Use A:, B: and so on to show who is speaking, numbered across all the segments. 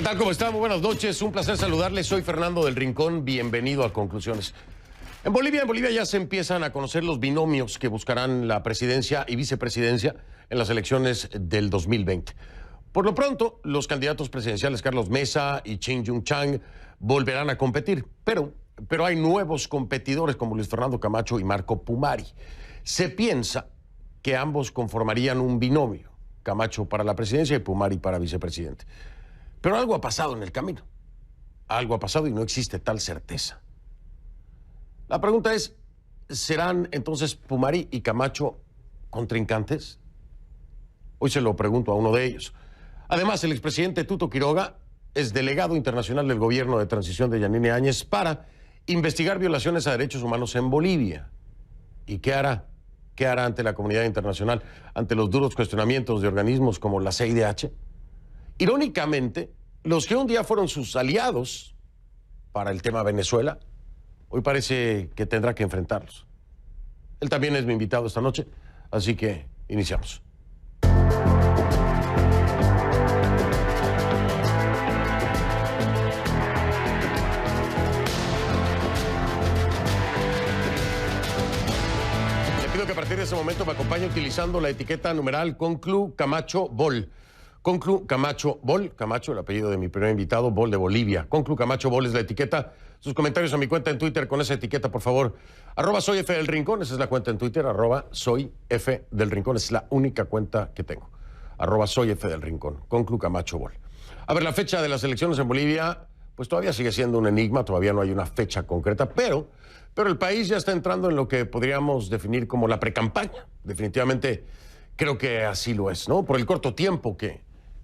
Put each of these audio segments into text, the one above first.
A: ¿Qué tal? ¿Cómo están? Muy buenas noches. Un placer saludarles. Soy Fernando del Rincón. Bienvenido a Conclusiones. En Bolivia ya se empiezan a conocer los binomios que buscarán la presidencia y vicepresidencia en las elecciones del 2020. Por lo pronto, los candidatos presidenciales Carlos Mesa y Ching-Jung Chang volverán a competir, pero hay nuevos competidores como Luis Fernando Camacho y Marco Pumari. Se piensa que ambos conformarían un binomio, Camacho para la presidencia y Pumari para vicepresidente. Pero algo ha pasado en el camino. Algo ha pasado y no existe tal certeza. La pregunta es, ¿serán entonces Pumari y Camacho contrincantes? Hoy se lo pregunto a uno de ellos. Además, el expresidente Tuto Quiroga es delegado internacional del gobierno de transición de Yanine Áñez para investigar violaciones a derechos humanos en Bolivia. ¿Y qué hará? ¿Qué hará ante la comunidad internacional, ante los duros cuestionamientos de organismos como la CIDH? Irónicamente, los que un día fueron sus aliados para el tema Venezuela, hoy parece que tendrá que enfrentarlos. Él también es mi invitado esta noche, así que iniciamos. Le pido que a partir de ese momento me acompañe utilizando la etiqueta numeral Conclu Camacho Bol. Conclu Camacho Bol, Camacho, el apellido de mi primer invitado, Bol de Bolivia. Conclu Camacho Bol es la etiqueta. Sus comentarios a mi cuenta en Twitter con esa etiqueta, por favor. @soy F del Rincón, esa es la cuenta en Twitter. @soy F del Rincón, es la única cuenta que tengo. @soy F del Rincón, Conclu Camacho Bol. A ver, la fecha de las elecciones en Bolivia, pues todavía sigue siendo un enigma, todavía no hay una fecha concreta, pero el país ya está entrando en lo que podríamos definir como la precampaña. Definitivamente creo que así lo es, ¿no? Por el corto tiempo que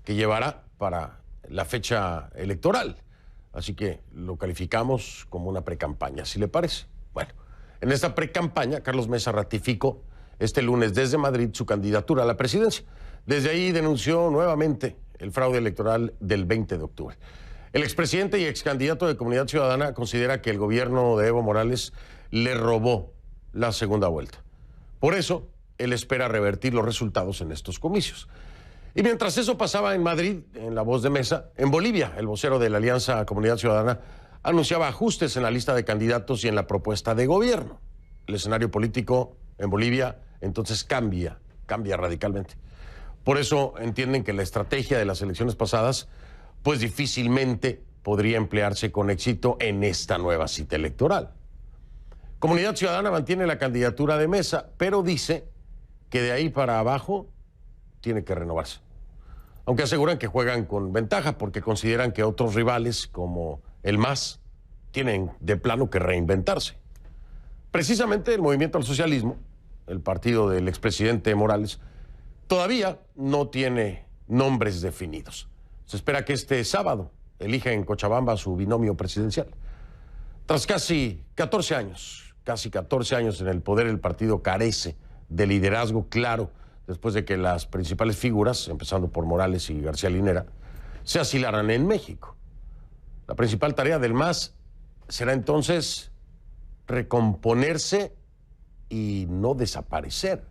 A: llevará para la fecha electoral. Así que lo calificamos como una precampaña, ¿si le parece? Bueno, en esta precampaña, Carlos Mesa ratificó este lunes desde Madrid su candidatura a la presidencia. Desde ahí denunció nuevamente el fraude electoral del 20 de octubre. El expresidente y excandidato de Comunidad Ciudadana considera que el gobierno de Evo Morales le robó la segunda vuelta. Por eso, él espera revertir los resultados en estos comicios. Y mientras eso pasaba en Madrid, en la voz de Mesa, en Bolivia, el vocero de la Alianza Comunidad Ciudadana anunciaba ajustes en la lista de candidatos y en la propuesta de gobierno. El escenario político en Bolivia entonces cambia radicalmente. Por eso entienden que la estrategia de las elecciones pasadas, pues difícilmente podría emplearse con éxito en esta nueva cita electoral. Comunidad Ciudadana mantiene la candidatura de Mesa, pero dice que de ahí para abajo tiene que renovarse. Aunque aseguran que juegan con ventaja porque consideran que otros rivales como el MAS tienen de plano que reinventarse. Precisamente el Movimiento al Socialismo, el partido del expresidente Morales, todavía no tiene nombres definidos. Se espera que este sábado elija en Cochabamba a su binomio presidencial. Tras casi 14 años en el poder, el partido carece de liderazgo claro después de que las principales figuras, empezando por Morales y García Linera, se asilaran en México. La principal tarea del MAS será entonces recomponerse y no desaparecer.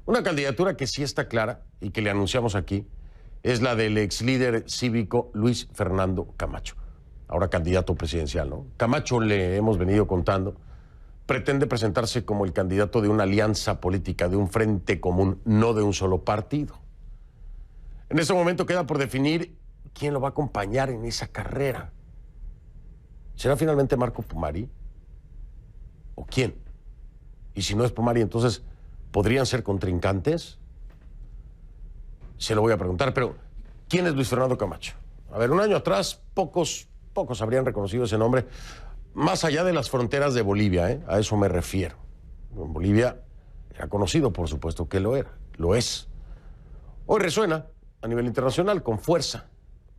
A: Una candidatura que sí está clara y que le anunciamos aquí es la del ex líder cívico Luis Fernando Camacho, ahora candidato presidencial, ¿no? Camacho, le hemos venido contando, pretende presentarse como el candidato de una alianza política, de un frente común, no de un solo partido. En ese momento queda por definir quién lo va a acompañar en esa carrera. ¿Será finalmente Marco Pumari? ¿O quién? Y si no es Pumari, entonces, ¿podrían ser contrincantes? Se lo voy a preguntar, pero ¿quién es Luis Fernando Camacho? A ver, un año atrás, pocos habrían reconocido ese nombre, más allá de las fronteras de Bolivia, a eso me refiero. En Bolivia era conocido, por supuesto que lo es. Hoy resuena a nivel internacional con fuerza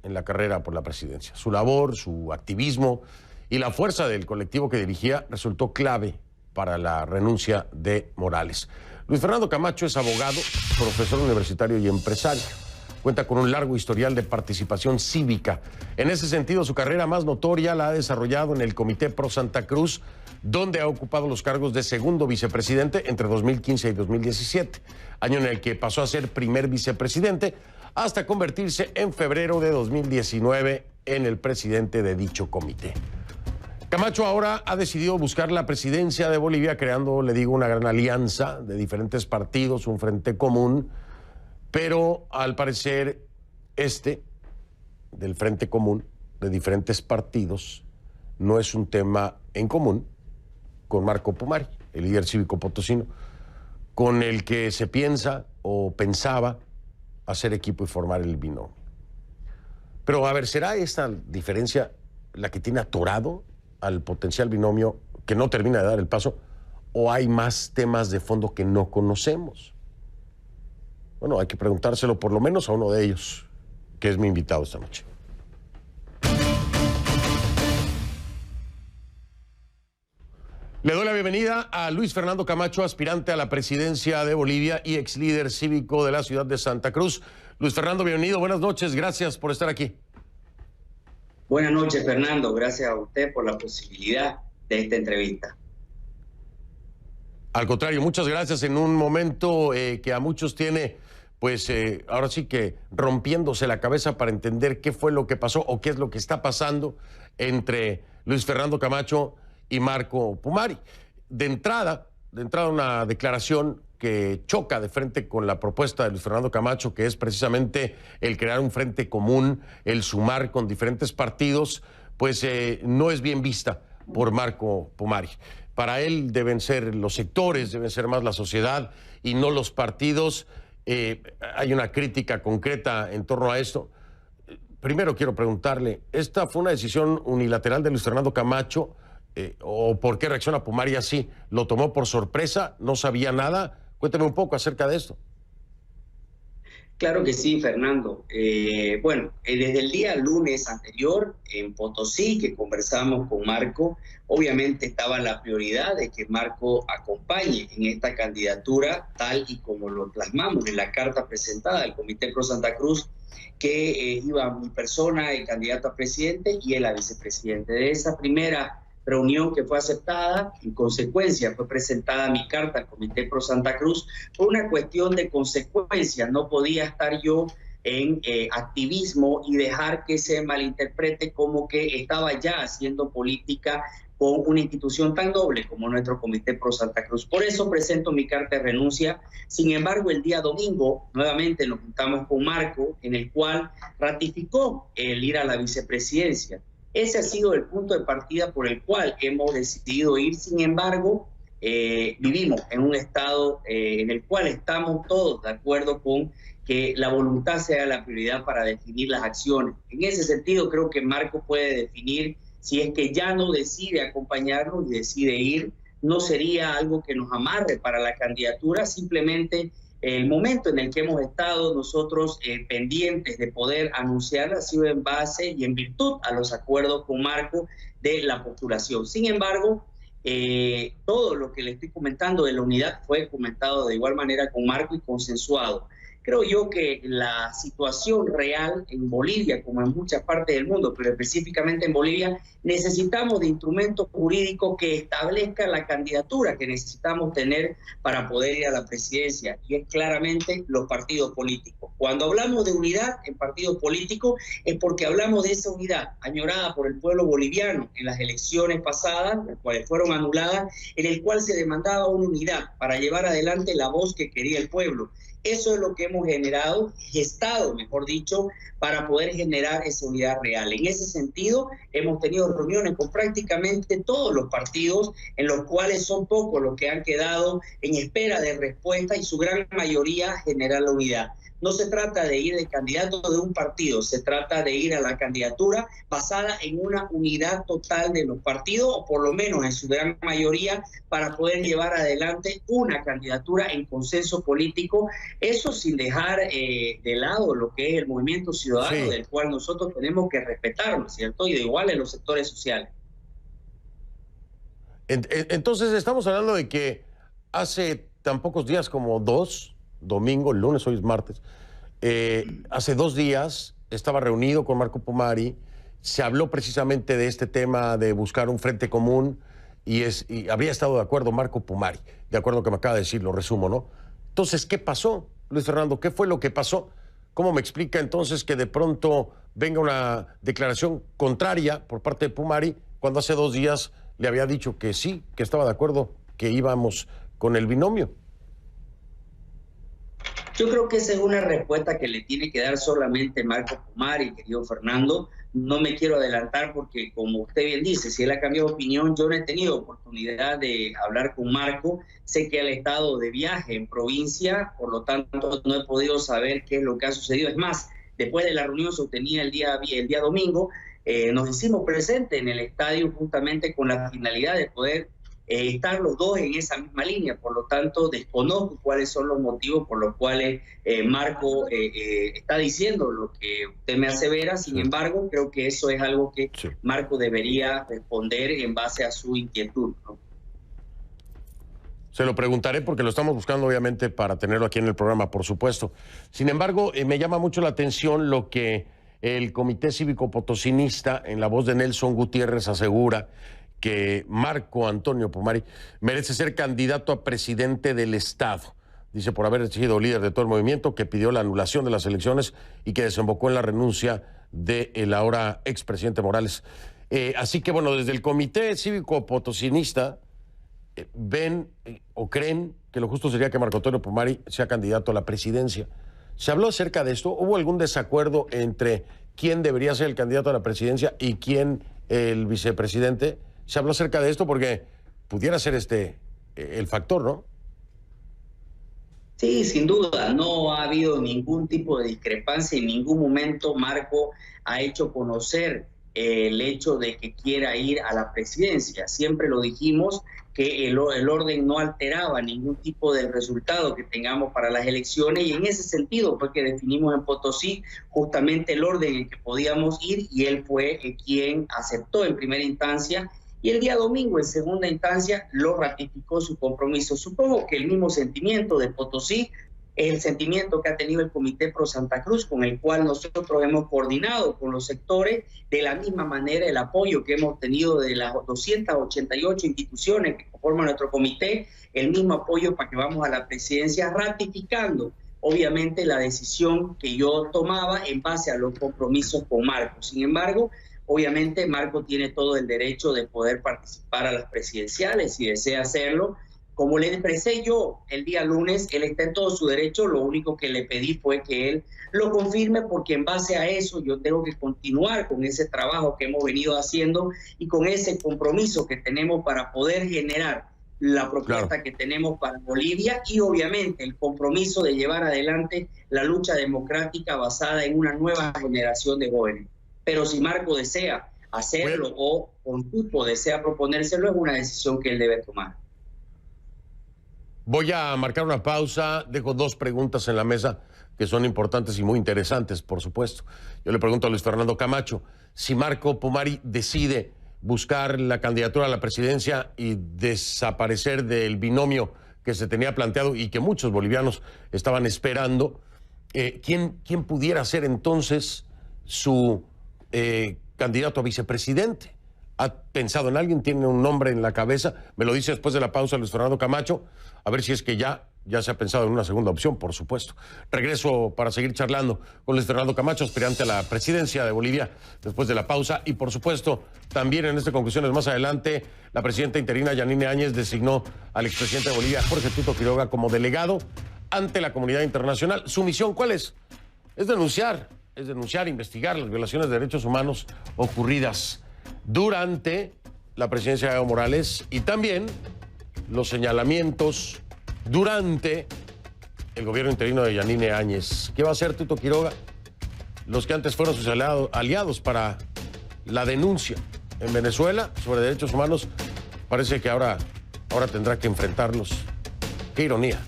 A: en la carrera por la presidencia. Su labor, su activismo y la fuerza del colectivo que dirigía resultó clave para la renuncia de Morales. Luis Fernando Camacho es abogado, profesor universitario y empresario. Cuenta con un largo historial de participación cívica. En ese sentido, su carrera más notoria la ha desarrollado en el Comité Pro Santa Cruz, donde ha ocupado los cargos de segundo vicepresidente entre 2015 y 2017, año en el que pasó a ser primer vicepresidente, hasta convertirse en febrero de 2019 en el presidente de dicho comité. Camacho ahora ha decidido buscar la presidencia de Bolivia, creando, le digo, una gran alianza de diferentes partidos, un frente común, pero al parecer del frente común de diferentes partidos no es un tema en común con Marco Pumari, el líder cívico potosino, con el que se piensa o pensaba hacer equipo y formar el binomio. Pero a ver, ¿será esta diferencia la que tiene atorado al potencial binomio que no termina de dar el paso, o hay más temas de fondo que no conocemos? Bueno, hay que preguntárselo por lo menos a uno de ellos, que es mi invitado esta noche. Le doy la bienvenida a Luis Fernando Camacho, aspirante a la presidencia de Bolivia y ex líder cívico de la ciudad de Santa Cruz. Luis Fernando, bienvenido, buenas noches, gracias por estar aquí.
B: Buenas noches, Fernando. Gracias a usted por la posibilidad de esta entrevista.
A: Al contrario, muchas gracias en un momento que a muchos tiene, pues ahora sí que rompiéndose la cabeza para entender qué fue lo que pasó o qué es lo que está pasando entre Luis Fernando Camacho y Marco Pumari. De entrada una declaración que choca de frente con la propuesta de Luis Fernando Camacho, que es precisamente el crear un frente común, el sumar con diferentes partidos, pues no es bien vista por Marco Pumari. Para él deben ser los sectores, deben ser más la sociedad y no los partidos. Hay una crítica concreta en torno a esto. Primero quiero preguntarle, ¿esta fue una decisión unilateral de Luis Fernando Camacho? ¿O por qué reacciona Pumari así? ¿Lo tomó por sorpresa? ¿No sabía nada? Cuénteme un poco acerca de esto.
B: Claro que sí, Fernando. Desde el día lunes anterior en Potosí, que conversamos con Marco, obviamente estaba la prioridad de que Marco acompañe en esta candidatura, tal y como lo plasmamos en la carta presentada del Comité Pro Santa Cruz, que iba mi persona, el candidato a presidente, y él a vicepresidente. De esa primera reunión que fue aceptada, en consecuencia fue presentada mi carta al Comité Pro Santa Cruz por una cuestión de consecuencia. No podía estar yo en activismo y dejar que se malinterprete como que estaba ya haciendo política con una institución tan noble como nuestro Comité Pro Santa Cruz. Por eso presento mi carta de renuncia. Sin embargo, el día domingo nuevamente nos juntamos con Marco, en el cual ratificó el ir a la vicepresidencia. Ese ha sido el punto de partida por el cual hemos decidido ir. Sin embargo, vivimos en un estado en el cual estamos todos de acuerdo con que la voluntad sea la prioridad para definir las acciones. En ese sentido, creo que Marco puede definir si es que ya no decide acompañarnos y decide ir. No sería algo que nos amarre para la candidatura, simplemente el momento en el que hemos estado nosotros pendientes de poder anunciar ha sido en base y en virtud a los acuerdos con Marco de la postulación. Sin embargo, todo lo que le estoy comentando de la unidad fue comentado de igual manera con Marco y consensuado. Creo yo que la situación real en Bolivia, como en muchas partes del mundo, pero específicamente en Bolivia, necesitamos de instrumentos jurídicos que establezcan la candidatura que necesitamos tener para poder ir a la presidencia, y es claramente los partidos políticos. Cuando hablamos de unidad en partidos políticos es porque hablamos de esa unidad añorada por el pueblo boliviano en las elecciones pasadas, las cuales fueron anuladas, en el cual se demandaba una unidad para llevar adelante la voz que quería el pueblo. Eso es lo que hemos gestado, mejor dicho, para poder generar esa unidad real. En ese sentido, hemos tenido reuniones con prácticamente todos los partidos, en los cuales son pocos los que han quedado en espera de respuesta y su gran mayoría generar la unidad. No se trata de ir de candidato de un partido, se trata de ir a la candidatura basada en una unidad total de los partidos, o por lo menos en su gran mayoría, para poder llevar adelante una candidatura en consenso político. Eso sin dejar de lado lo que es el movimiento ciudadano, sí, del cual nosotros tenemos que respetarnos, ¿cierto? Y de igual en los sectores sociales.
A: Entonces estamos hablando de que hace tan pocos días como domingo, el lunes, hoy es martes, hace 2 días estaba reunido con Marco Pumari, se habló precisamente de este tema de buscar un frente común y habría estado de acuerdo Marco Pumari, de acuerdo a lo que me acaba de decir, lo resumo, ¿no? Entonces, ¿qué pasó, Luis Fernando? ¿Qué fue lo que pasó? ¿cómo me explica entonces que de pronto venga una declaración contraria por parte de Pumari cuando hace 2 días le había dicho que sí, que estaba de acuerdo, que íbamos con el binomio?
B: Yo creo que esa es una respuesta que le tiene que dar solamente Marco Pumari, querido Fernando. No me quiero adelantar porque, como usted bien dice, si él ha cambiado de opinión, yo no he tenido oportunidad de hablar con Marco. Sé que él ha estado de viaje en provincia, por lo tanto no he podido saber qué es lo que ha sucedido. Es más, después de la reunión sostenida el día domingo, nos hicimos presentes en el estadio justamente con la finalidad de poder estar los dos en esa misma línea. Por lo tanto, desconozco cuáles son los motivos por los cuales Marco está diciendo lo que usted me asevera. Sin embargo, creo que eso es algo que Marco debería responder en base a su inquietud, ¿no?
A: Se lo preguntaré porque lo estamos buscando, obviamente, para tenerlo aquí en el programa, por supuesto. Sin embargo, me llama mucho la atención lo que el Comité Cívico Potosinista, en la voz de Nelson Gutiérrez, asegura que Marco Antonio Pumari merece ser candidato a presidente del Estado. Dice, por haber sido líder de todo el movimiento, que pidió la anulación de las elecciones y que desembocó en la renuncia del ahora expresidente Morales. Así que, bueno, desde el Comité Cívico Potosinista ven o creen que lo justo sería que Marco Antonio Pumari sea candidato a la presidencia. ¿Se habló acerca de esto? ¿Hubo algún desacuerdo entre quién debería ser el candidato a la presidencia y quién el vicepresidente? ¿Se habló acerca de esto? Porque pudiera ser el factor, ¿no?
B: Sí, sin duda, no ha habido ningún tipo de discrepancia. En ningún momento Marco ha hecho conocer el hecho de que quiera ir a la presidencia. Siempre lo dijimos que el orden no alteraba ningún tipo de resultado que tengamos para las elecciones, y en ese sentido fue que definimos en Potosí justamente el orden en que podíamos ir, y él fue quien aceptó en primera instancia. Y el día domingo, en segunda instancia, lo ratificó su compromiso. Supongo que el mismo sentimiento de Potosí es el sentimiento que ha tenido el Comité Pro Santa Cruz, con el cual nosotros hemos coordinado con los sectores. De la misma manera, el apoyo que hemos tenido de las 288 instituciones que conforman nuestro comité, el mismo apoyo para que vamos a la presidencia, ratificando obviamente la decisión que yo tomaba en base a los compromisos con Marco. Sin embargo, obviamente Marco tiene todo el derecho de poder participar a las presidenciales si desea hacerlo. Como le expresé yo el día lunes, él está en todo su derecho. Lo único que le pedí fue que él lo confirme, porque en base a eso yo tengo que continuar con ese trabajo que hemos venido haciendo y con ese compromiso que tenemos para poder generar la propuesta que tenemos para Bolivia, y obviamente el compromiso de llevar adelante la lucha democrática basada en una nueva generación de jóvenes. Pero si Marco desea hacerlo o Contupo desea proponérselo, es una decisión que él debe tomar.
A: Voy a marcar una pausa. Dejo 2 preguntas en la mesa que son importantes y muy interesantes, por supuesto. Yo le pregunto a Luis Fernando Camacho, si Marco Pumari decide buscar la candidatura a la presidencia y desaparecer del binomio que se tenía planteado y que muchos bolivianos estaban esperando, ¿quién pudiera ser entonces su candidato a vicepresidente? ¿Ha pensado en alguien? ¿Tiene un nombre en la cabeza? Me lo dice después de la pausa Luis Fernando Camacho, a ver si es que ya se ha pensado en una segunda opción, por supuesto. Regreso para seguir charlando con Luis Fernando Camacho, aspirante a la presidencia de Bolivia, después de la pausa. Y por supuesto, también en conclusiones más adelante, la presidenta interina Yanine Áñez designó al expresidente de Bolivia, Jorge Tuto Quiroga, como delegado ante la comunidad internacional. ¿Su misión cuál es? Es denunciar, investigar las violaciones de derechos humanos ocurridas durante la presidencia de Evo Morales, y también los señalamientos durante el gobierno interino de Yanine Áñez. ¿Qué va a hacer Tuto Quiroga? Los que antes fueron sus aliados para la denuncia en Venezuela sobre derechos humanos, parece que ahora tendrá que enfrentarlos. Qué ironía.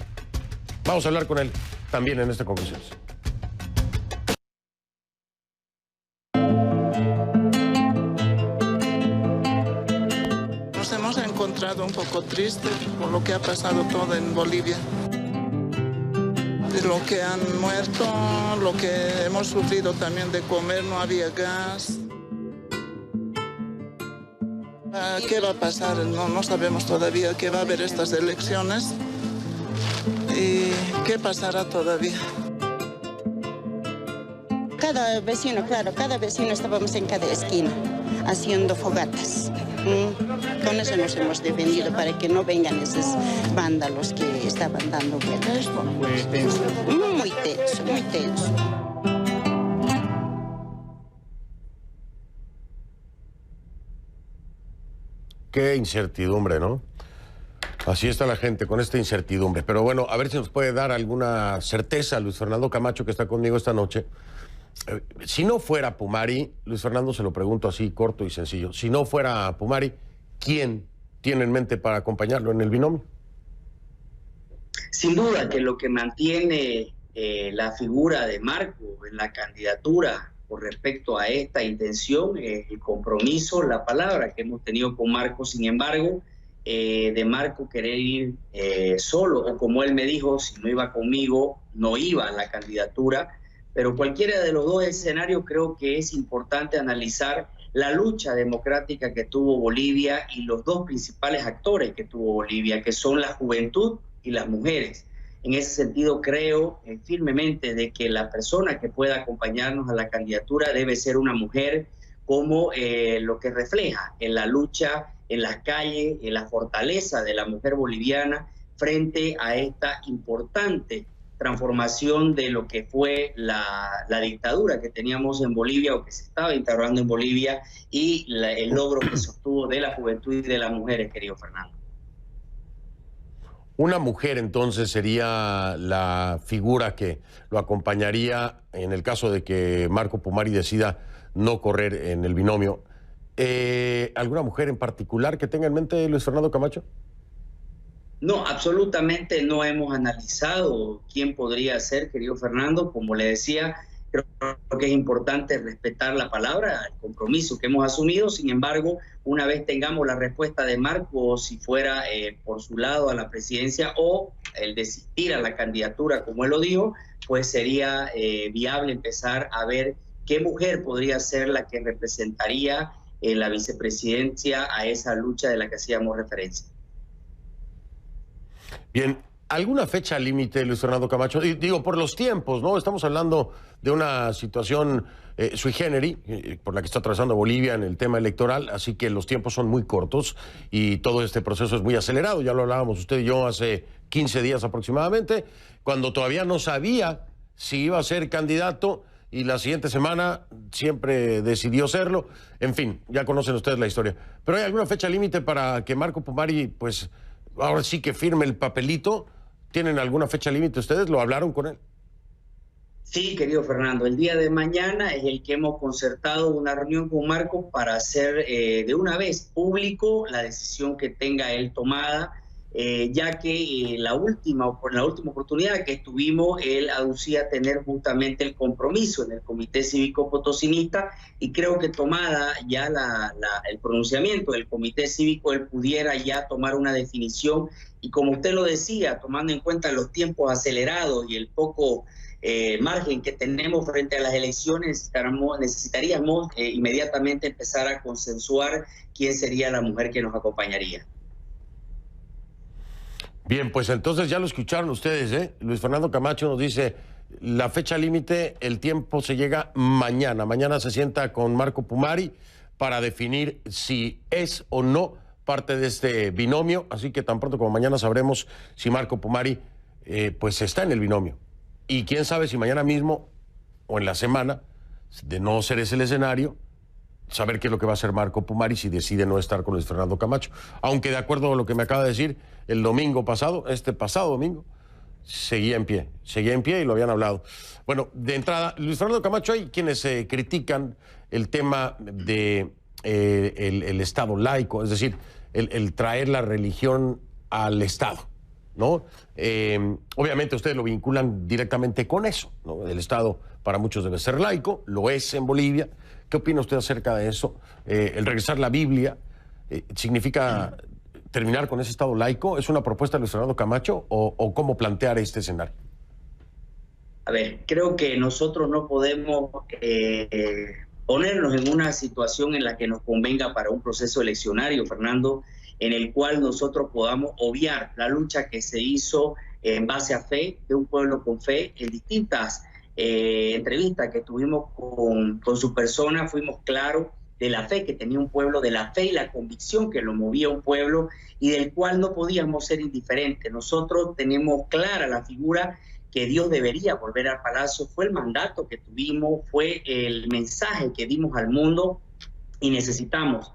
A: Vamos a hablar con él también en esta conclusión.
C: Un poco triste por lo que ha pasado todo en Bolivia, de lo que han muerto, lo que hemos sufrido también de comer, no había gas. ¿Qué va a pasar? No sabemos todavía. ¿Qué va a haber estas elecciones? ¿Y qué pasará todavía?
D: cada vecino, claro, cada vecino estábamos en cada esquina haciendo fogatas. Con eso nos hemos defendido para que no vengan esos vándalos que estaban dando vueltas.
E: Muy tenso.
D: Muy tenso, muy tenso.
A: Qué incertidumbre, ¿no? Así está la gente, con esta incertidumbre. Pero bueno, a ver si nos puede dar alguna certeza Luis Fernando Camacho, que está conmigo esta noche. Si no fuera Pumari, Luis Fernando, se lo pregunto así, corto y sencillo. Si no fuera Pumari, ¿quién tiene en mente para acompañarlo en el binomio?
B: Sin duda que lo que mantiene la figura de Marco en la candidatura con respecto a esta intención es el compromiso, la palabra que hemos tenido con Marco. Sin embargo, de Marco querer ir solo, o como él me dijo, si no iba conmigo, no iba a la candidatura. Pero cualquiera de los dos escenarios creo que es importante analizar la lucha democrática que tuvo Bolivia y los dos principales actores que tuvo Bolivia, que son la juventud y las mujeres. En ese sentido creo firmemente de que la persona que pueda acompañarnos a la candidatura debe ser una mujer, como lo que refleja en la lucha en las calles, en la fortaleza de la mujer boliviana frente a esta importante transformación de lo que fue la dictadura que teníamos en Bolivia, o que se estaba instaurando en Bolivia, y el logro que sostuvo de la juventud y de las mujeres, querido Fernando.
A: Una mujer entonces sería la figura que lo acompañaría en el caso de que Marco Pumari decida no correr en el binomio. ¿Alguna mujer en particular que tenga en mente Luis Fernando Camacho?
B: No, absolutamente no hemos analizado quién podría ser, querido Fernando. Como le decía, creo que es importante respetar la palabra, el compromiso que hemos asumido. Sin embargo, una vez tengamos la respuesta de Marco, si fuera por su lado a la presidencia o el desistir a la candidatura, como él lo dijo, pues sería viable empezar a ver qué mujer podría ser la que representaría la vicepresidencia a esa lucha de la que hacíamos referencia.
A: Bien, ¿alguna fecha límite, Luis Fernando Camacho? Digo, por los tiempos, ¿no? Estamos hablando de una situación sui generis, por la que está atravesando Bolivia en el tema electoral, así que los tiempos son muy cortos y todo este proceso es muy acelerado. Ya lo hablábamos usted y yo hace 15 días aproximadamente, cuando todavía no sabía si iba a ser candidato, y la siguiente semana siempre decidió serlo. En fin, ya conocen ustedes la historia. ¿Pero hay alguna fecha límite para que Marco Pumari, pues, ahora sí que firme el papelito? ¿Tienen alguna fecha límite ustedes? ¿Lo hablaron con él?
B: Sí, querido Fernando, el día de mañana es el que hemos concertado una reunión con Marco para hacer de una vez público la decisión que tenga él tomada, ya que la última oportunidad que estuvimos, él aducía tener justamente el compromiso en el Comité Cívico Potosinista, y creo que tomada ya el pronunciamiento del Comité Cívico, él pudiera ya tomar una definición. Y como usted lo decía, tomando en cuenta los tiempos acelerados y el poco margen que tenemos frente a las elecciones, necesitaríamos inmediatamente empezar a consensuar quién sería la mujer que nos acompañaría.
A: Bien, pues entonces ya lo escucharon ustedes, ¿eh? Luis Fernando Camacho nos dice, la fecha límite, el tiempo se llega mañana. Mañana se sienta con Marco Pumari para definir si es o no parte de este binomio. Así que tan pronto como mañana sabremos si Marco Pumari pues está en el binomio. Y quién sabe si mañana mismo o en la semana, de no ser ese el escenario, saber qué es lo que va a hacer Marco Pumari si decide no estar con Luis Fernando Camacho. Aunque de acuerdo a lo que me acaba de decir, el domingo pasado, este pasado domingo, seguía en pie y lo habían hablado. Bueno, de entrada, Luis Fernando Camacho, hay quienes critican el tema de el Estado laico, es decir, el traer la religión al Estado, ¿no? Obviamente ustedes lo vinculan directamente con eso, ¿no? El Estado para muchos debe ser laico, lo es en Bolivia. ¿Qué opina usted acerca de eso? El regresar la Biblia, ¿significa terminar con ese Estado laico? ¿Es una propuesta de Luis Fernando Camacho o cómo plantear este escenario?
B: A ver, creo que nosotros no podemos ponernos en una situación en la que nos convenga para un proceso eleccionario, Fernando, en el cual nosotros podamos obviar la lucha que se hizo en base a fe, de un pueblo con fe, en distintas entrevista que tuvimos con su persona, fuimos claros de la fe que tenía un pueblo, de la fe y la convicción que lo movía un pueblo y del cual no podíamos ser indiferentes. Nosotros tenemos clara la figura que Dios debería volver al palacio, fue el mandato que tuvimos, fue el mensaje que dimos al mundo y necesitamos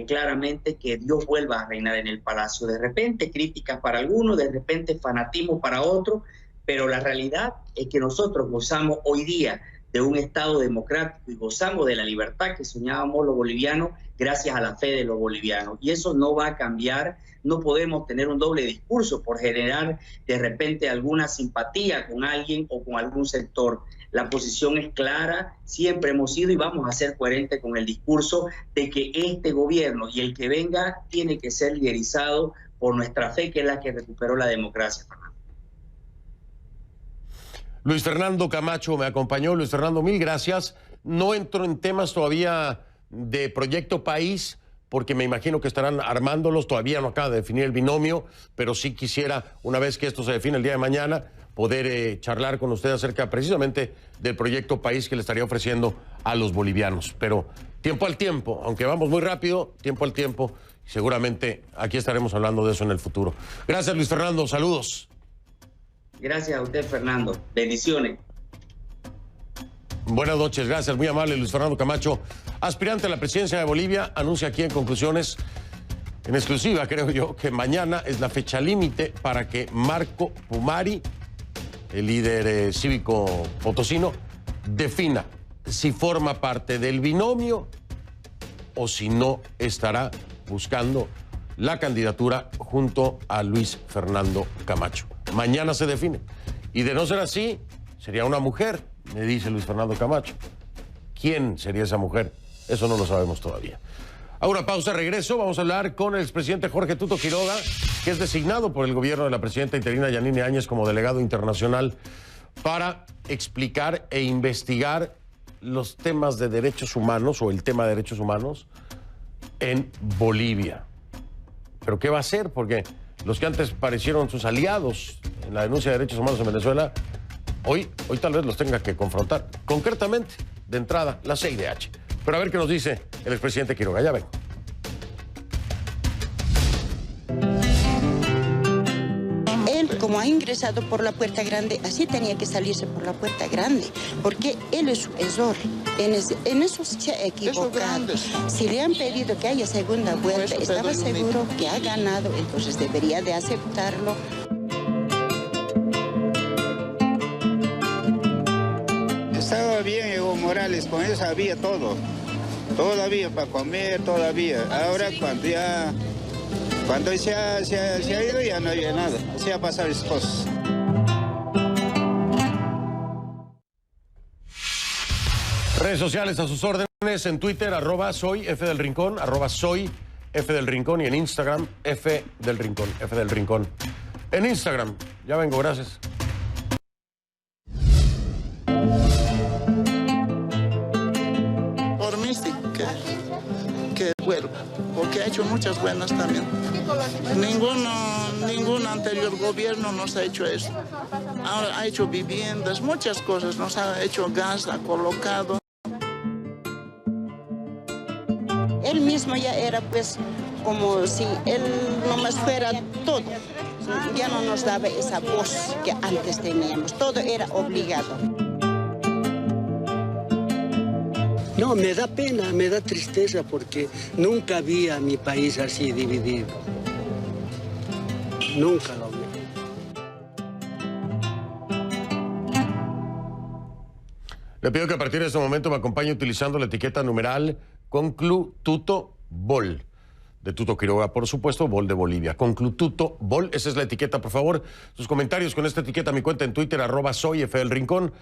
B: claramente que Dios vuelva a reinar en el palacio. De repente críticas para algunos, de repente fanatismo para otros, pero la realidad es que nosotros gozamos hoy día de un Estado democrático y gozamos de la libertad que soñábamos los bolivianos gracias a la fe de los bolivianos. Y eso no va a cambiar, no podemos tener un doble discurso por generar de repente alguna simpatía con alguien o con algún sector. La posición es clara, siempre hemos sido y vamos a ser coherentes con el discurso de que este gobierno y el que venga tiene que ser liderizado por nuestra fe, que es la que recuperó la democracia.
A: Luis Fernando Camacho me acompañó. Luis Fernando, mil gracias. No entro en temas todavía de Proyecto País, porque me imagino que estarán armándolos. Todavía no acaba de definir el binomio, pero sí quisiera, una vez que esto se define el día de mañana, poder charlar con usted acerca precisamente del Proyecto País que le estaría ofreciendo a los bolivianos. Pero tiempo al tiempo, aunque vamos muy rápido, tiempo al tiempo. Seguramente aquí estaremos hablando de eso en el futuro. Gracias, Luis Fernando. Saludos.
B: Gracias a usted, Fernando. Bendiciones.
A: Buenas noches, gracias. Muy amable, Luis Fernando Camacho, aspirante a la presidencia de Bolivia, anuncia aquí en conclusiones, en exclusiva, creo yo, que mañana es la fecha límite para que Marco Pumari, el líder cívico potosino, defina si forma parte del binomio o si no estará buscando la candidatura junto a Luis Fernando Camacho. Mañana se define. Y de no ser así, sería una mujer, me dice Luis Fernando Camacho. ¿Quién sería esa mujer? Eso no lo sabemos todavía. A una pausa, regreso. Vamos a hablar con el expresidente Jorge Tuto Quiroga, que es designado por el gobierno de la presidenta interina Yanine Áñez como delegado internacional para explicar e investigar los temas de derechos humanos o el tema de derechos humanos en Bolivia. ¿Pero qué va a hacer? Porque los que antes parecieron sus aliados en la denuncia de derechos humanos en Venezuela, hoy tal vez los tenga que confrontar. Concretamente, de entrada, la CIDH. Pero a ver qué nos dice el expresidente Quiroga. Ya vengo.
D: Él, como ha ingresado por la puerta grande, así tenía que salirse por la puerta grande, porque él es sucesor. En eso se ha equivocado. Si le han pedido que haya segunda vuelta, estaba seguro que ha ganado, entonces debería de aceptarlo.
E: Estaba bien Evo Morales, con eso había todo. Todavía para comer, todavía. Ahora cuando se ha ido ya no había nada. Se ha pasado esas cosas.
A: Redes sociales a sus órdenes, en Twitter, @soy F del Rincón, @soy F del Rincón, y en Instagram, F del Rincón. En Instagram, ya vengo, gracias.
C: Por mí sí, que vuelva, porque ha hecho muchas buenas también. Ningún anterior gobierno nos ha hecho eso. Ahora ha hecho viviendas, muchas cosas, nos ha hecho gas, ha colocado.
D: Él mismo ya era pues como si él nomás fuera todo. Ya no nos daba esa voz que antes teníamos, todo era obligado.
F: No, me da pena, me da tristeza porque nunca vi a mi país así dividido. Nunca lo vi.
A: Le pido que a partir de este momento me acompañe utilizando la etiqueta numeral Conclu-Tuto Bol. De Tuto Quiroga, por supuesto, Bol de Bolivia. Conclu-Tuto Bol, esa es la etiqueta, por favor. Sus comentarios con esta etiqueta, mi cuenta en Twitter, @soyfdelrincón.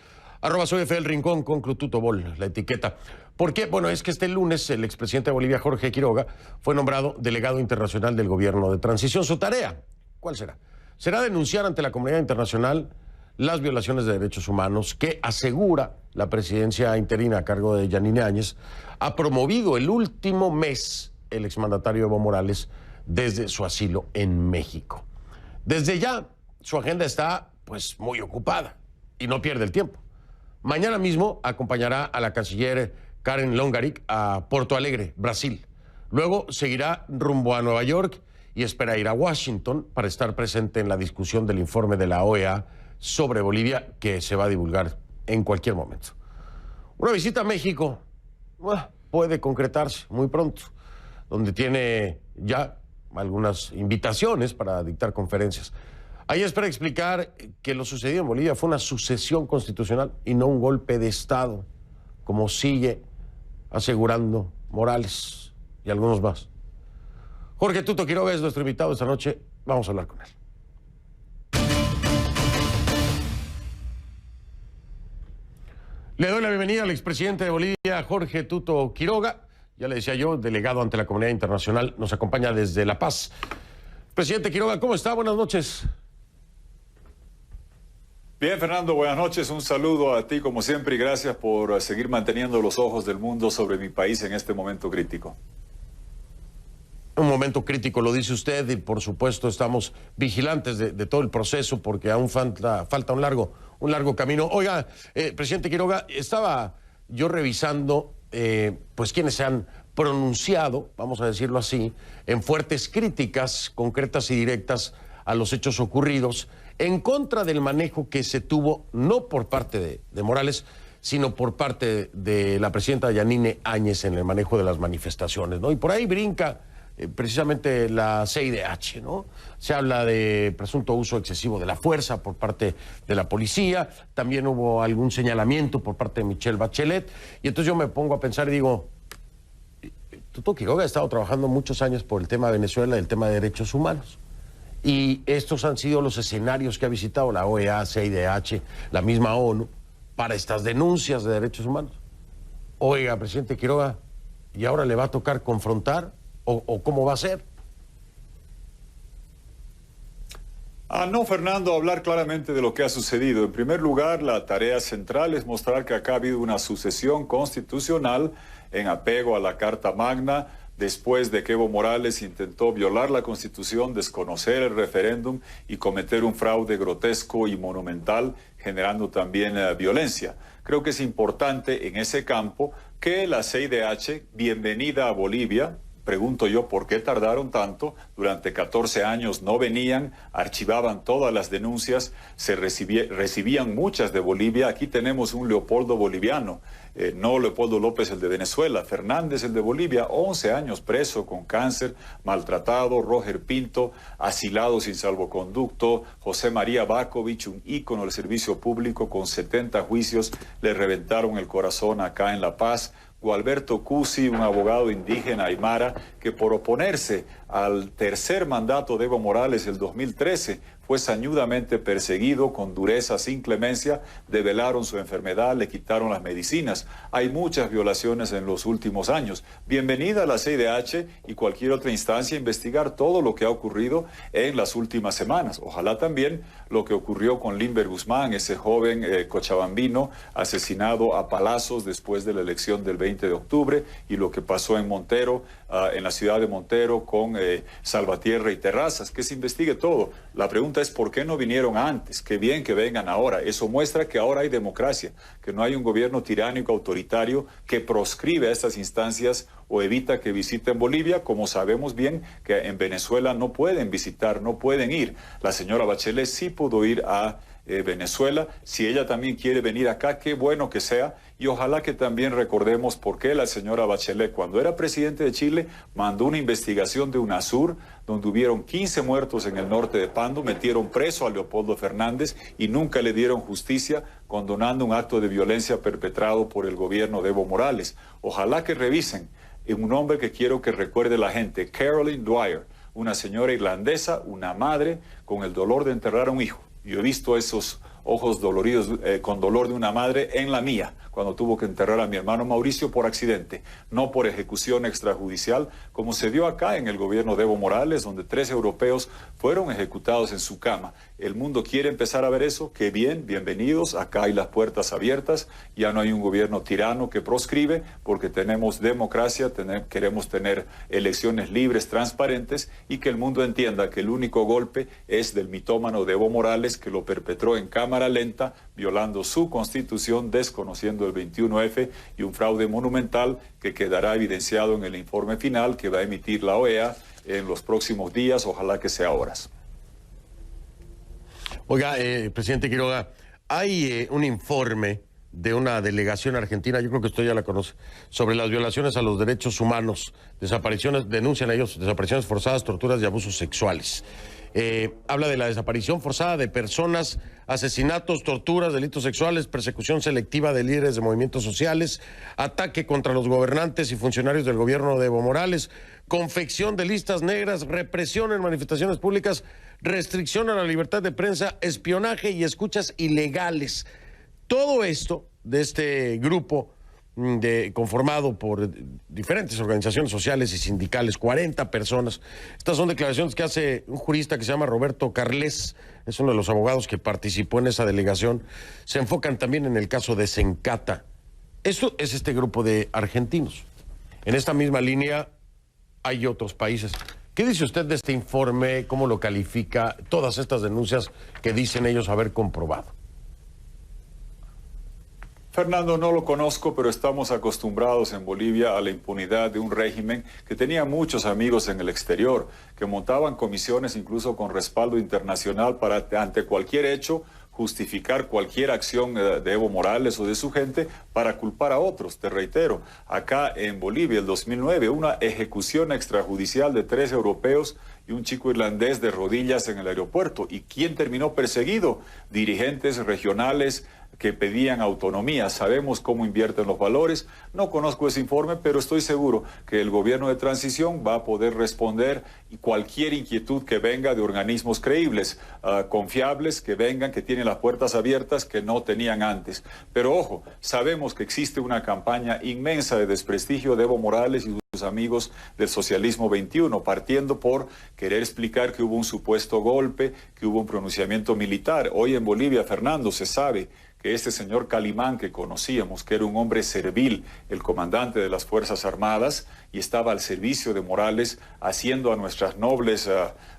A: @soyfdelrincón, Conclu-Tuto Bol, la etiqueta. ¿Por qué? Bueno, es que este lunes el expresidente de Bolivia, Jorge Quiroga, fue nombrado delegado internacional del gobierno de transición. Su tarea, ¿cuál será? Será denunciar ante la comunidad internacional las violaciones de derechos humanos que, asegura la presidencia interina a cargo de Yanine Áñez, ha promovido el último mes el exmandatario Evo Morales desde su asilo en México. Desde ya, su agenda está pues muy ocupada y no pierde el tiempo. Mañana mismo acompañará a la canciller Karen Longaric a Porto Alegre, Brasil. Luego seguirá rumbo a Nueva York y espera ir a Washington para estar presente en la discusión del informe de la OEA sobre Bolivia, que se va a divulgar en cualquier momento. Una visita a México puede concretarse muy pronto, donde tiene ya algunas invitaciones para dictar conferencias. Ahí espera explicar que lo sucedido en Bolivia fue una sucesión constitucional y no un golpe de Estado, como sigue asegurando Morales y algunos más. Jorge Tuto Quiroga es nuestro invitado esta noche. Vamos a hablar con él. Le doy la bienvenida al expresidente de Bolivia, Jorge Tuto Quiroga. Ya le decía yo, delegado ante la comunidad internacional, nos acompaña desde La Paz. Presidente Quiroga, ¿cómo está? Buenas noches.
G: Bien, Fernando, buenas noches. Un saludo a ti como siempre y gracias por seguir manteniendo los ojos del mundo sobre mi país en este momento crítico.
A: Un momento crítico, lo dice usted, y por supuesto estamos vigilantes de todo el proceso porque aún falta un largo camino. Oiga, presidente Quiroga, estaba yo revisando pues quienes se han pronunciado, vamos a decirlo así, en fuertes críticas concretas y directas a los hechos ocurridos en contra del manejo que se tuvo, no por parte de Morales, sino por parte de la presidenta Yanine Áñez en el manejo de las manifestaciones, ¿no? Y por ahí brinca precisamente la CIDH, ¿no? Se habla de presunto uso excesivo de la fuerza por parte de la policía, también hubo algún señalamiento por parte de Michelle Bachelet, y entonces yo me pongo a pensar y digo, Tuto Quiroga ha estado trabajando muchos años por el tema de Venezuela, el tema de derechos humanos, y estos han sido los escenarios que ha visitado la OEA, CIDH, la misma ONU, para estas denuncias de derechos humanos. Oiga, presidente Quiroga, ¿y ahora le va a tocar confrontar? ¿O cómo va a ser?
G: No, Fernando, hablar claramente de lo que ha sucedido. En primer lugar, la tarea central es mostrar que acá ha habido una sucesión constitucional en apego a la Carta Magna, después de que Evo Morales intentó violar la Constitución, desconocer el referéndum y cometer un fraude grotesco y monumental, generando también violencia. Creo que es importante en ese campo que la CIDH, bienvenida a Bolivia. Pregunto yo, ¿por qué tardaron tanto? Durante 14 años no venían, archivaban todas las denuncias, se recibían muchas de Bolivia. Aquí tenemos un Leopoldo boliviano, no Leopoldo López el de Venezuela, Fernández el de Bolivia, 11 años preso con cáncer, maltratado, Roger Pinto, asilado sin salvoconducto, José María Bakovich, un ícono del servicio público con 70 juicios, le reventaron el corazón acá en La Paz. Gualberto Cusi, un abogado indígena aymara, que por oponerse al tercer mandato de Evo Morales el 2013 fue sañudamente perseguido con dureza, sin clemencia, develaron su enfermedad, le quitaron las medicinas. Hay muchas violaciones en los últimos años. Bienvenida a la CIDH y cualquier otra instancia a investigar todo lo que ha ocurrido en las últimas semanas. Ojalá también lo que ocurrió con Limber Guzmán, ese joven cochabambino asesinado a palazos después de la elección del 20 de octubre, y lo que pasó en Montero, en la ciudad de Montero con Salvatierra y Terrazas, que se investigue todo. La pregunta es ¿por qué no vinieron antes? Qué bien que vengan ahora. Eso muestra que ahora hay democracia, que no hay un gobierno tiránico autoritario que proscribe a estas instancias o evita que visiten Bolivia, como sabemos bien que en Venezuela no pueden visitar, no pueden ir. La señora Bachelet sí pudo ir a Venezuela. Si ella también quiere venir acá, qué bueno que sea, y ojalá que también recordemos por qué la señora Bachelet, cuando era presidente de Chile, mandó una investigación de UNASUR, donde hubieron 15 muertos en el norte de Pando, metieron preso a Leopoldo Fernández y nunca le dieron justicia, condonando un acto de violencia perpetrado por el gobierno de Evo Morales. Ojalá que revisen un nombre que quiero que recuerde la gente, Caroline Dwyer, una señora irlandesa, una madre con el dolor de enterrar a un hijo. Yo he visto esos ojos doloridos con dolor de una madre en la mía, cuando tuvo que enterrar a mi hermano Mauricio por accidente, no por ejecución extrajudicial, como se dio acá en el gobierno de Evo Morales, donde 3 europeos fueron ejecutados en su cama. El mundo quiere empezar a ver eso. Qué bien, bienvenidos, acá hay las puertas abiertas, ya no hay un gobierno tirano que proscribe, porque tenemos democracia, queremos tener elecciones libres, transparentes, y que el mundo entienda que el único golpe es del mitómano de Evo Morales, que lo perpetró en cama cámara lenta, violando su constitución, desconociendo el 21F y un fraude monumental que quedará evidenciado en el informe final que va a emitir la OEA en los próximos días, ojalá que sea horas.
A: Oiga, presidente Quiroga, hay un informe de una delegación argentina, yo creo que usted ya la conoce, sobre las violaciones a los derechos humanos, desapariciones, denuncian ellos desapariciones forzadas, torturas y abusos sexuales. Habla de la desaparición forzada de personas, asesinatos, torturas, delitos sexuales, persecución selectiva de líderes de movimientos sociales, ataque contra los gobernantes y funcionarios del gobierno de Evo Morales, confección de listas negras, represión en manifestaciones públicas, restricción a la libertad de prensa, espionaje y escuchas ilegales. Todo esto de este grupo conformado por diferentes organizaciones sociales y sindicales, 40 personas. Estas son declaraciones que hace un jurista que se llama Roberto Carles, es uno de los abogados que participó en esa delegación. Se enfocan también en el caso de Sencata. Esto es este grupo de argentinos. En esta misma línea hay otros países. ¿Qué dice usted de este informe? ¿Cómo lo califica? Todas estas denuncias que dicen ellos haber comprobado.
G: Fernando, no lo conozco, pero estamos acostumbrados en Bolivia a la impunidad de un régimen que tenía muchos amigos en el exterior, que montaban comisiones incluso con respaldo internacional para, ante cualquier hecho, justificar cualquier acción de Evo Morales o de su gente para culpar a otros. Te reitero, acá en Bolivia, el 2009, una ejecución extrajudicial de 3 europeos y un chico irlandés de rodillas en el aeropuerto. ¿Y quién terminó perseguido? Dirigentes regionales que pedían autonomía. Sabemos cómo invierten los valores. No conozco ese informe, pero estoy seguro que el gobierno de transición va a poder responder cualquier inquietud que venga de organismos creíbles, confiables, que vengan, que tienen las puertas abiertas que no tenían antes. Pero ojo, sabemos que existe una campaña inmensa de desprestigio de Evo Morales y sus amigos del socialismo 21, partiendo por querer explicar que hubo un supuesto golpe, que hubo un pronunciamiento militar. Hoy en Bolivia, Fernando, se sabe que este señor Calimán que conocíamos, que era un hombre servil, el comandante de las Fuerzas Armadas, y estaba al servicio de Morales, haciendo a nuestras nobles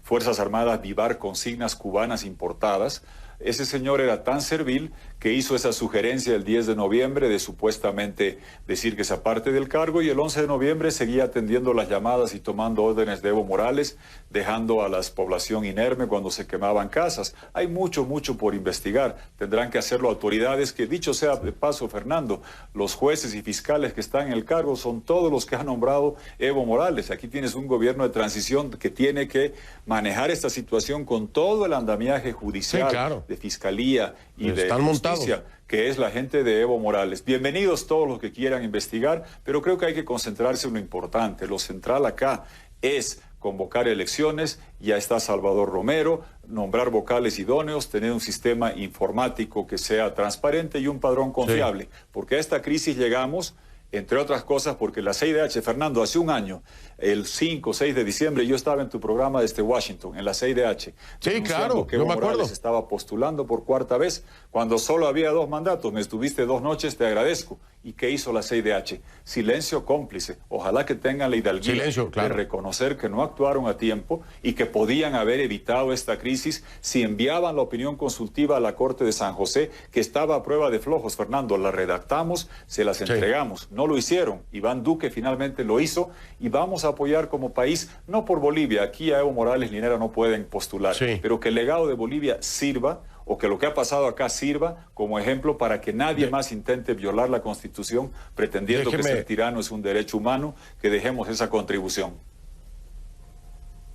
G: Fuerzas Armadas vivar consignas cubanas importadas. Ese señor era tan servil que hizo esa sugerencia el 10 de noviembre de supuestamente decir que se aparte del cargo, y el 11 de noviembre seguía atendiendo las llamadas y tomando órdenes de Evo Morales, dejando a la población inerme cuando se quemaban casas. Hay mucho por investigar. Tendrán que hacerlo autoridades que, dicho sea de paso, Fernando, los jueces y fiscales que están en el cargo son todos los que ha nombrado Evo Morales. Aquí tienes un gobierno de transición que tiene que manejar esta situación con todo el andamiaje judicial, sí, claro, de fiscalía y de justicia, que es la gente de Evo Morales. Bienvenidos todos los que quieran investigar, pero creo que hay que concentrarse en lo importante. Lo central acá es convocar elecciones, ya está Salvador Romero, nombrar vocales idóneos, tener un sistema informático que sea transparente y un padrón confiable, sí, porque a esta crisis llegamos, entre otras cosas, porque la CIDH, Fernando, hace un año, el 5 o 6 de diciembre, yo estaba en tu programa desde Washington, en la CIDH.
A: Sí, claro,
G: que
A: yo
G: Evo
A: me acuerdo.
G: Morales estaba postulando por 4ª vez, cuando solo había 2 mandatos. Me estuviste 2 noches, te agradezco. ¿Y qué hizo la CIDH? Silencio cómplice. Ojalá que tengan la hidalguía de reconocer que no actuaron a tiempo y que podían haber evitado esta crisis si enviaban la opinión consultiva a la Corte de San José, que estaba a prueba de flojos, Fernando. La redactamos, se las entregamos. No lo hicieron. Iván Duque finalmente lo hizo, y vamos a apoyar como país, no por Bolivia. Aquí a Evo Morales Linera no pueden postular, pero que el legado de Bolivia sirva, o que lo que ha pasado acá sirva como ejemplo para que nadie más intente violar la Constitución pretendiendo que ser tirano es un derecho humano, que dejemos esa contribución.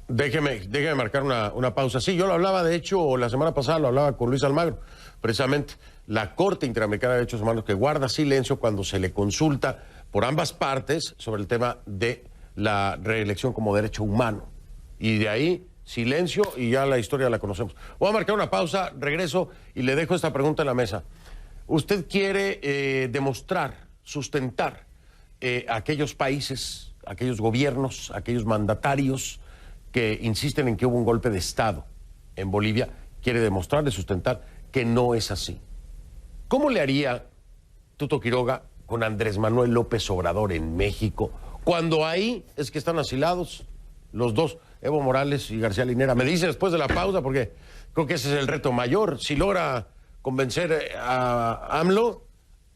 A: Déjeme marcar una pausa. Sí, yo lo hablaba, de hecho, la semana pasada lo hablaba con Luis Almagro, precisamente la Corte Interamericana de Derechos Humanos, que guarda silencio cuando se le consulta por ambas partes sobre el tema de la reelección como derecho humano. Y de ahí silencio, y ya la historia la conocemos. Voy a marcar una pausa, regreso y le dejo esta pregunta en la mesa. ¿Usted quiere demostrar, sustentar aquellos países, aquellos gobiernos, aquellos mandatarios que insisten en que hubo un golpe de Estado en Bolivia? ¿Quiere demostrar y sustentar que no es así? ¿Cómo le haría Tuto Quiroga con Andrés Manuel López Obrador en México, cuando ahí es que están asilados los dos, Evo Morales y García Linera? Me dice después de la pausa, porque creo que ese es el reto mayor. Si logra convencer a AMLO,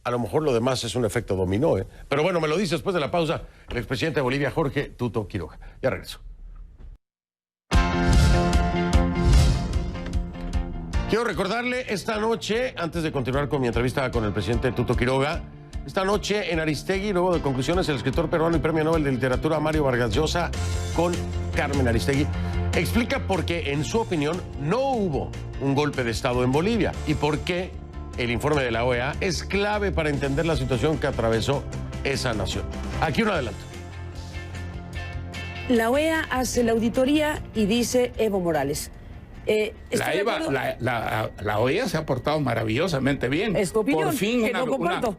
A: a lo mejor lo demás es un efecto dominó, ¿eh? Pero bueno, me lo dice después de la pausa el expresidente de Bolivia, Jorge Tuto Quiroga. Ya regreso. Quiero recordarle esta noche, antes de continuar con mi entrevista con el presidente Tuto Quiroga, esta noche en Aristegui, luego de conclusiones, el escritor peruano y premio Nobel de Literatura Mario Vargas Llosa con Carmen Aristegui explica por qué, en su opinión, no hubo un golpe de Estado en Bolivia y por qué el informe de la OEA es clave para entender la situación que atravesó esa nación. Aquí un adelanto.
H: La OEA hace la auditoría y dice Evo Morales.
I: La OEA se ha portado maravillosamente bien.
H: Es tu opinión,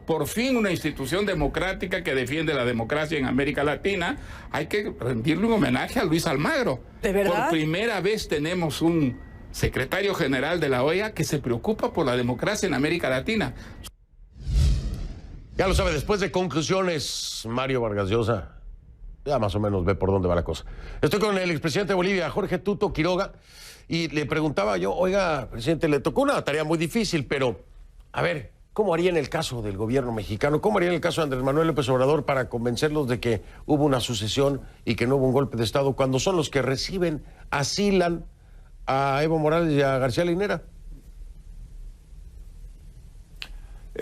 I: por fin una institución democrática que defiende la democracia en América Latina. Hay que rendirle un homenaje a Luis Almagro.
H: ¿De verdad?
I: Por primera vez tenemos un secretario general de la OEA que se preocupa por la democracia en América Latina.
A: Ya lo sabe, después de conclusiones, Mario Vargas Llosa ya más o menos ve por dónde va la cosa. Estoy con el expresidente de Bolivia, Jorge Tuto Quiroga, y le preguntaba yo, oiga, presidente, le tocó una tarea muy difícil, pero, a ver, ¿cómo haría en el caso del gobierno mexicano? ¿Cómo haría en el caso de Andrés Manuel López Obrador para convencerlos de que hubo una sucesión y que no hubo un golpe de Estado cuando son los que reciben, asilan a Evo Morales y a García Linera?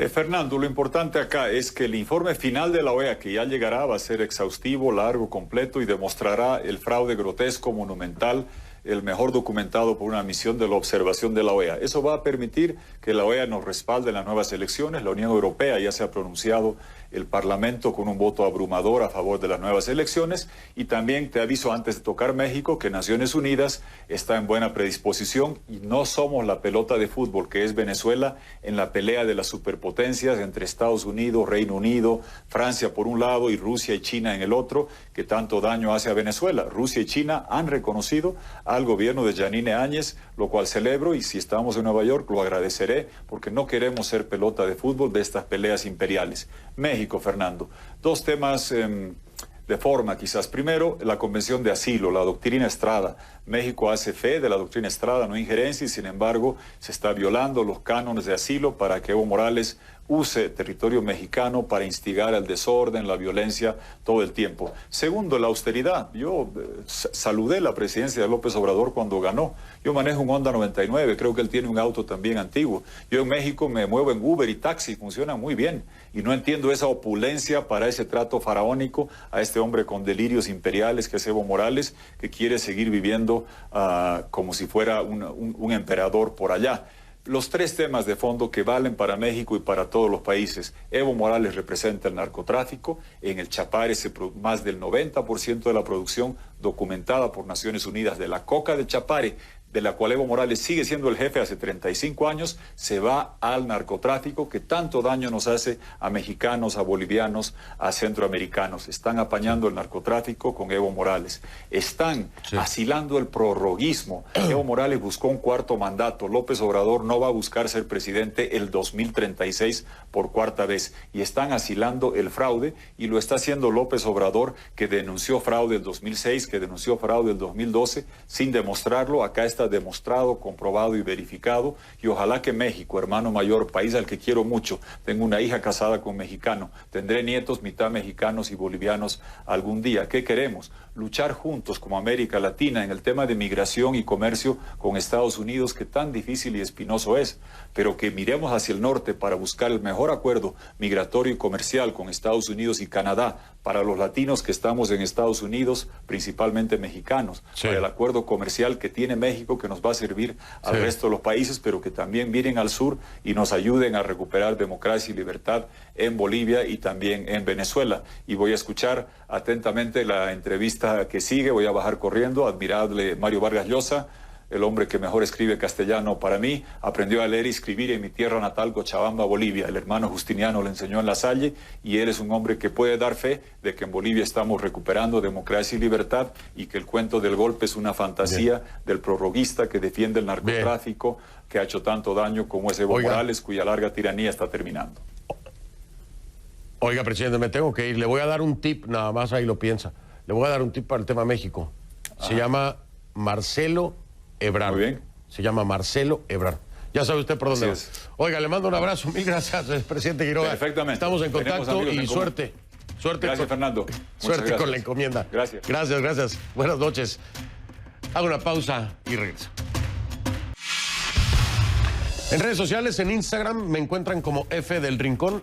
G: Fernando, lo importante acá es que el informe final de la OEA, que ya llegará, va a ser exhaustivo, largo, completo y demostrará el fraude grotesco, monumental, el mejor documentado por una misión de la observación de la OEA. Eso va a permitir que la OEA nos respalde en las nuevas elecciones. La Unión Europea ya se ha pronunciado, el Parlamento con un voto abrumador a favor de las nuevas elecciones. Y también te aviso antes de tocar México que Naciones Unidas está en buena predisposición y no somos la pelota de fútbol que es Venezuela en la pelea de las superpotencias entre Estados Unidos, Reino Unido, Francia por un lado y Rusia y China en el otro, que tanto daño hace a Venezuela. Rusia y China han reconocido al gobierno de Yanine Áñez, lo cual celebro, y si estamos en Nueva York lo agradeceré, porque no queremos ser pelota de fútbol de estas peleas imperiales. México, Fernando. Dos temas de forma quizás. Primero, la Convención de Asilo, la doctrina Estrada. México hace fe de la doctrina Estrada, no injerencia, y sin embargo se está violando los cánones de asilo para que Evo Morales use territorio mexicano para instigar al desorden, la violencia todo el tiempo. Segundo, la austeridad. Yo saludé la presidencia de López Obrador cuando ganó. Yo manejo un Honda 99, creo que él tiene un auto también antiguo. Yo en México me muevo en Uber y taxi, funcionan muy bien. Y no entiendo esa opulencia para ese trato faraónico a este hombre con delirios imperiales que es Evo Morales, que quiere seguir viviendo como si fuera un emperador por allá. Los tres temas de fondo que valen para México y para todos los países. Evo Morales representa el narcotráfico. En el Chapare más del 90% de la producción documentada por Naciones Unidas de la coca de Chapare, de la cual Evo Morales sigue siendo el jefe hace 35 años, se va al narcotráfico que tanto daño nos hace a mexicanos, a bolivianos, a centroamericanos. Están apañando el narcotráfico con Evo Morales. Están asilando el prorroguismo. Evo Morales buscó un cuarto mandato. López Obrador no va a buscar ser presidente el 2036 por cuarta vez. Y están asilando el fraude, y lo está haciendo López Obrador, que denunció fraude el 2006, que denunció fraude el 2012, sin demostrarlo. Acá está demostrado, comprobado y verificado, y ojalá que México, hermano mayor, país al que quiero mucho, tengo una hija casada con mexicano, tendré nietos mitad mexicanos y bolivianos algún día. ¿Qué queremos? Luchar juntos como América Latina en el tema de migración y comercio con Estados Unidos, que tan difícil y espinoso es, pero que miremos hacia el norte para buscar el mejor acuerdo migratorio y comercial con Estados Unidos y Canadá, para los latinos que estamos en Estados Unidos, principalmente mexicanos, para el acuerdo comercial que tiene México, que nos va a servir al resto de los países, pero que también miren al sur y nos ayuden a recuperar democracia y libertad en Bolivia y también en Venezuela. Y voy a escuchar atentamente la entrevista que sigue, voy a bajar corriendo. Admirable Mario Vargas Llosa, el hombre que mejor escribe castellano para mí, aprendió a leer y escribir en mi tierra natal, Cochabamba, Bolivia. El hermano Justiniano le enseñó en La Salle, y él es un hombre que puede dar fe de que en Bolivia estamos recuperando democracia y libertad, y que el cuento del golpe es una fantasía del prorroguista que defiende el narcotráfico, que ha hecho tanto daño como es Evo Morales, cuya larga tiranía está terminando.
A: Oiga, presidente, me tengo que ir. Le voy a dar un tip, nada más ahí lo piensa. Le voy a dar un tip para el tema Se llama Marcelo Ebrard.
G: Muy bien.
A: Se llama Marcelo Ebrard. Ya sabe usted por dónde va.
G: Así es.
A: Oiga, le mando un abrazo. Mil gracias, presidente Quiroga.
G: Perfectamente.
A: Estamos en contacto y suerte.
G: Gracias, Fernando.
A: Suerte con la encomienda.
G: Gracias.
A: Gracias. Buenas noches. Hago una pausa y regreso. En redes sociales, en Instagram, me encuentran como F del Rincón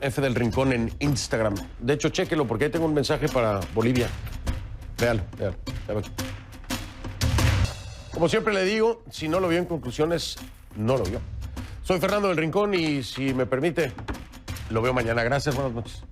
A: en Instagram. De hecho, chéquelo porque ahí tengo un mensaje para Bolivia. Véalo. Como siempre le digo, si no lo vio en conclusiones, no lo vio. Soy Fernando del Rincón y si me permite, lo veo mañana. Gracias, buenas noches.